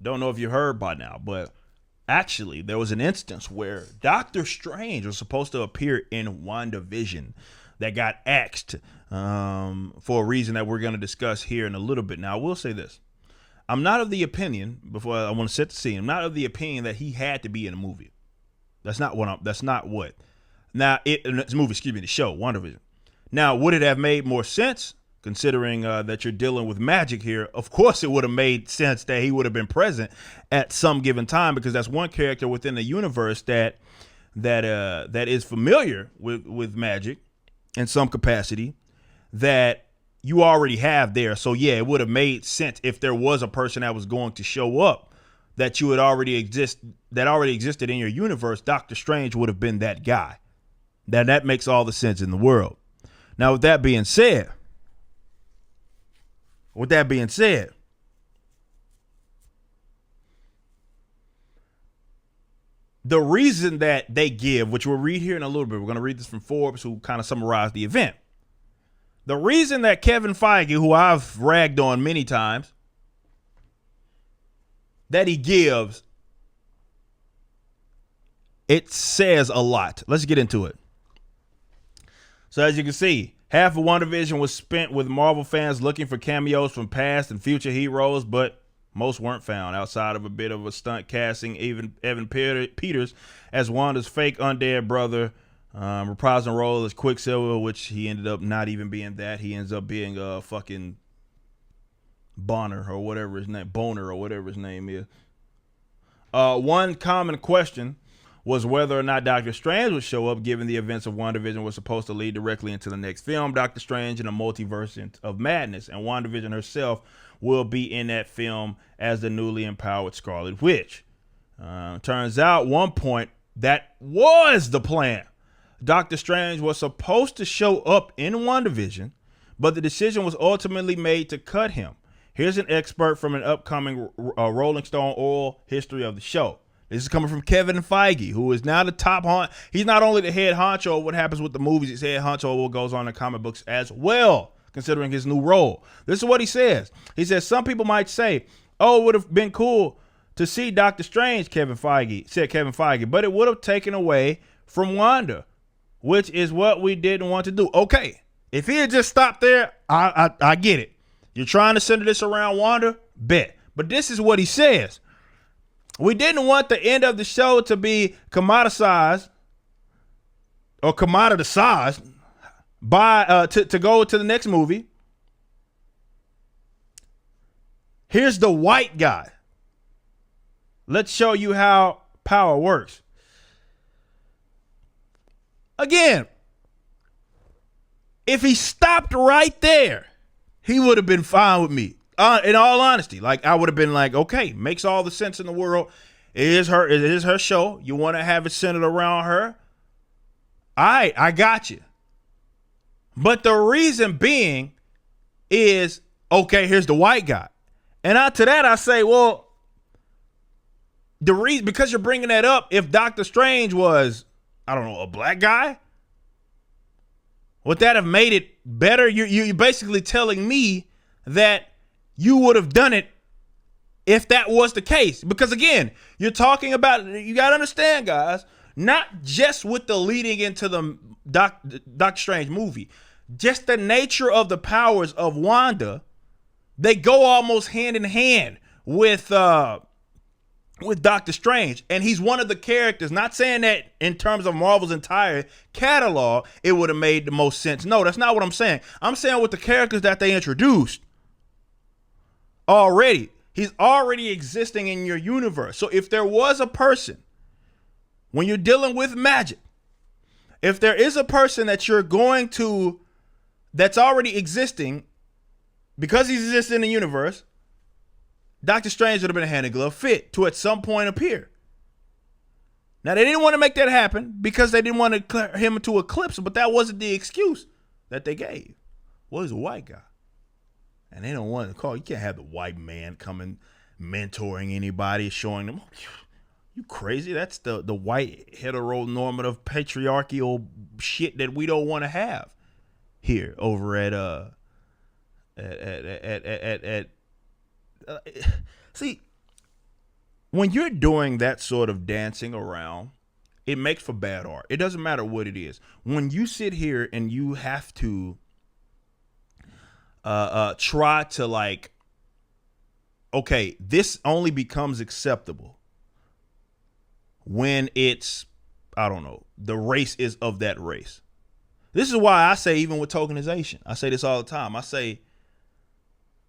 don't know if you heard by now, but actually there was an instance where Doctor Strange was supposed to appear in Wandavision that got axed for a reason that we're going to discuss here in a little bit. Now, I will say this. I'm not of the opinion, before I want to set the scene, I'm not of the opinion that he had to be in a movie. That's not what. Now, it's a movie, excuse me, the show, WandaVision. Now, would it have made more sense, considering that you're dealing with magic here? Of course, it would have made sense that he would have been present at some given time, because that's one character within the universe that is familiar with magic in some capacity that you already have there. So yeah, it would have made sense if there was a person that was going to show up that already existed in your universe. Doctor Strange would have been that guy. That makes all the sense in the world. Now, with that being said, the reason that they give, which we'll read here in a little bit, we're going to read this from Forbes, who kind of summarized the event. The reason that Kevin Feige, who I've ragged on many times, that he gives, it says a lot. Let's get into it. So as you can see, half of WandaVision was spent with Marvel fans looking for cameos from past and future heroes, but most weren't found outside of a bit of a stunt casting. Even Evan Peters as Wanda's fake undead brother, reprising a role as Quicksilver, which he ended up not even being that. He ends up being a fucking Boner or whatever his name is. One common question was whether or not Doctor Strange would show up, given the events of WandaVision was supposed to lead directly into the next film, Doctor Strange in a Multiverse of Madness, and WandaVision herself will be in that film as the newly empowered Scarlet Witch. Turns out, one point, that was the plan. Doctor Strange was supposed to show up in WandaVision, but the decision was ultimately made to cut him. Here's an expert from an upcoming Rolling Stone oral history of the show. This is coming from Kevin Feige, who is now the top he's not only the head honcho of what happens with the movies, he's head honcho of what goes on in comic books as well, considering his new role. This is what he says. He says, some people might say, oh, it would have been cool to see Doctor Strange, said Kevin Feige, but it would have taken away from Wanda, which is what we didn't want to do. Okay, if he had just stopped there, I get it. You're trying to center this around Wanda? Bet. But this is what he says. We didn't want the end of the show to be commoditized by to go to the next movie. Here's the white guy. Let's show you how power works. Again, if he stopped right there, he would have been fine with me. In all honesty, like I would have been like, okay, makes all the sense in the world. It is her show. You want to have it centered around her. I got you. But the reason being is, okay, here's the white guy. And after that, I say, well, the reason, because you're bringing that up, if Doctor Strange was, I don't know, a black guy, would that have made it better? You're basically telling me that you would have done it if that was the case. Because again, you're talking about, you got to understand, guys, not just with the leading into the Doctor Strange movie, just the nature of the powers of Wanda, they go almost hand in hand with Doctor Strange. And he's one of the characters, not saying that in terms of Marvel's entire catalog, it would have made the most sense. No, that's not what I'm saying. I'm saying with the characters that they introduced already, he's already existing in your universe. So if there was a person, when you're dealing with magic, if there is a person that you're going to, that's already existing, because he exists in the universe, Doctor Strange would have been a hand in glove fit to at some point appear. Now, they didn't want to make that happen because they didn't want to declare him to eclipse, but that wasn't the excuse that they gave. Well, he's a white guy. And they don't want to call. You can't have the white man coming mentoring anybody, showing them, you crazy? That's the white heteronormative patriarchal shit that we don't want to have here over at see, when you're doing that sort of dancing around, it makes for bad art. It doesn't matter what it is. When you sit here and you have to try to like, okay, this only becomes acceptable when it's, I don't know, the race is of that race. This is why I say, even with tokenization, I say this all the time. I say,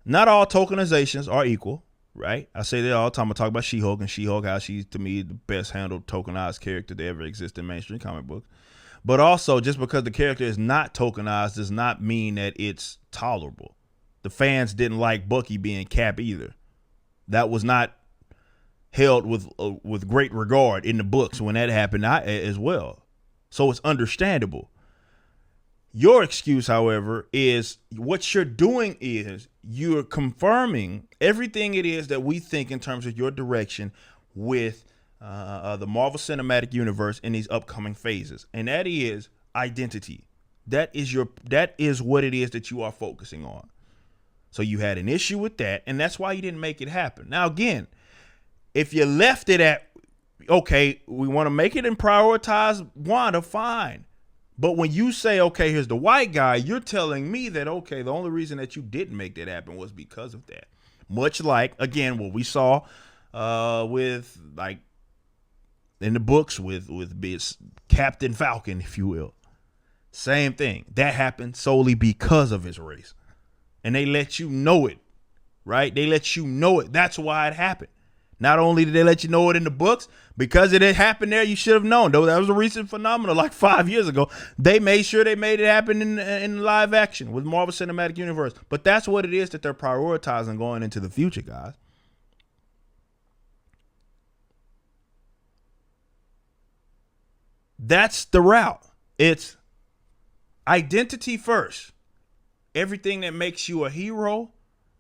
not all tokenizations are equal, right? I say that all the time. I talk about She-Hulk and She-Hulk, how she's, to me, the best handled tokenized character to ever exist in mainstream comic books. But also, just because the character is not tokenized does not mean that it's tolerable. The fans didn't like Bucky being Cap either. That was not held with great regard in the books when that happened as well. So it's understandable. Your excuse, however, is what you're doing is you're confirming everything it is that we think in terms of your direction with the Marvel Cinematic Universe in these upcoming phases. And that is identity. That is what it is that you are focusing on. So you had an issue with that, and that's why you didn't make it happen. Now, again, if you left it at, okay, we want to make it and prioritize Wanda, fine. But when you say, okay, here's the white guy, you're telling me that, okay, the only reason that you didn't make that happen was because of that. Much like, again, what we saw with, like, in the books with Captain Falcon, if you will. Same thing. That happened solely because of his race. And they let you know it, right? They let you know it. That's why it happened. Not only did they let you know it in the books, because it had happened there, you should have known. Though that was a recent phenomenon, like 5 years ago. They made sure they made it happen in live action with Marvel Cinematic Universe. But that's what it is that they're prioritizing going into the future, guys. That's the route. It's identity first. Everything that makes you a hero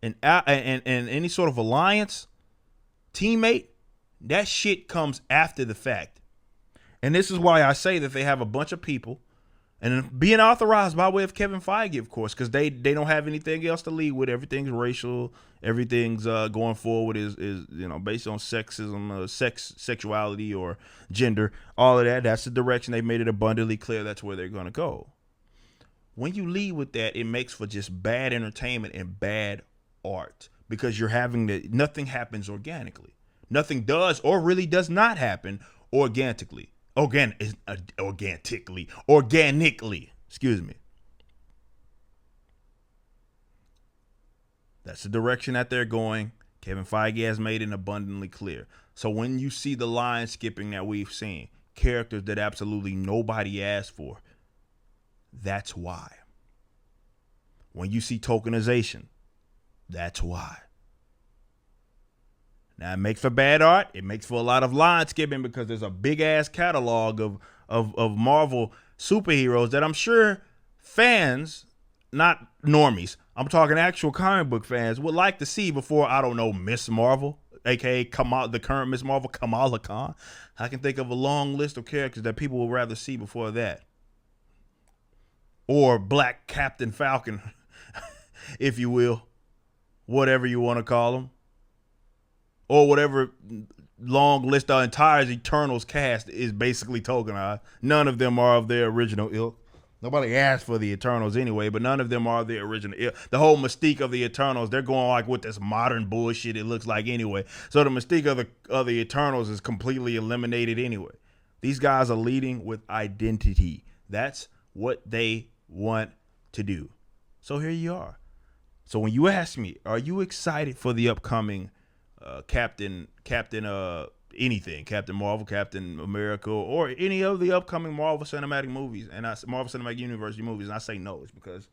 and any sort of alliance, teammate, that shit comes after the fact. And this is why I say that they have a bunch of people, and being authorized by way of Kevin Feige, of course, because they don't have anything else to lead with. Everything's racial. Everything's going forward is based on sexism, sexuality, or gender. All of that. That's the direction they made it abundantly clear. That's where they're going to go. When you lead with that, it makes for just bad entertainment and bad art, because you're having nothing happens organically. Nothing does or really does not happen organically. Organically. Excuse me. That's the direction that they're going. Kevin Feige has made it abundantly clear. So when you see the line skipping that we've seen, characters that absolutely nobody asked for, that's why. When you see tokenization, that's why. Now, it makes for bad art. It makes for a lot of line skipping because there's a big ass catalog of Marvel superheroes that I'm sure fans, not normies, I'm talking actual comic book fans, would like to see before, I don't know, Miss Marvel, aka the current Miss Marvel, Kamala Khan. I can think of a long list of characters that people would rather see before that. Or Black Captain Falcon, if you will, whatever you want to call him. Or whatever long list of entire Eternals cast is basically tokenized. None of them are of their original ilk. Nobody asked for the Eternals anyway, but none of them are the original ilk. The whole mystique of the Eternals, they're going like with this modern bullshit it looks like anyway. So the mystique of the Eternals is completely eliminated anyway. These guys are leading with identity. That's what they want to do. So here you are. So when you ask me, are you excited for the upcoming Captain anything, Captain Marvel, Captain America, or any of the upcoming Marvel Cinematic movies and Marvel Cinematic Universe movies, and I say no, it's because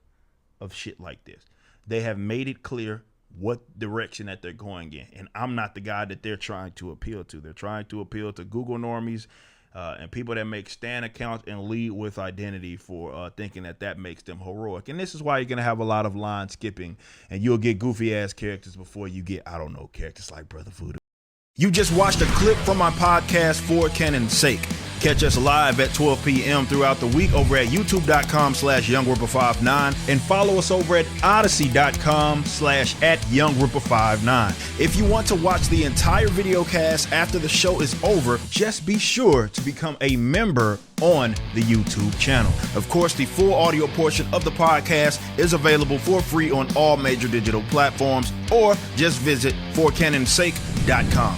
of shit like this. They have made it clear what direction that they're going in, and I'm not the guy that they're trying to appeal to. They're trying to appeal to Google normies and people that make stan accounts and lead with identity for thinking that makes them heroic. And this is why you're going to have a lot of line skipping, and you'll get goofy ass characters before you get, I don't know, characters like Brother Voodoo. You just watched a clip from my podcast, For Canon's Sake. Catch us live at 12 p.m. throughout the week over at youtube.com/YoungRipper59 and follow us over at odyssey.com/@YoungRipper59. If you want to watch the entire video cast after the show is over, just be sure to become a member on the YouTube channel. Of course, the full audio portion of the podcast is available for free on all major digital platforms, or just visit forcanonsake.com.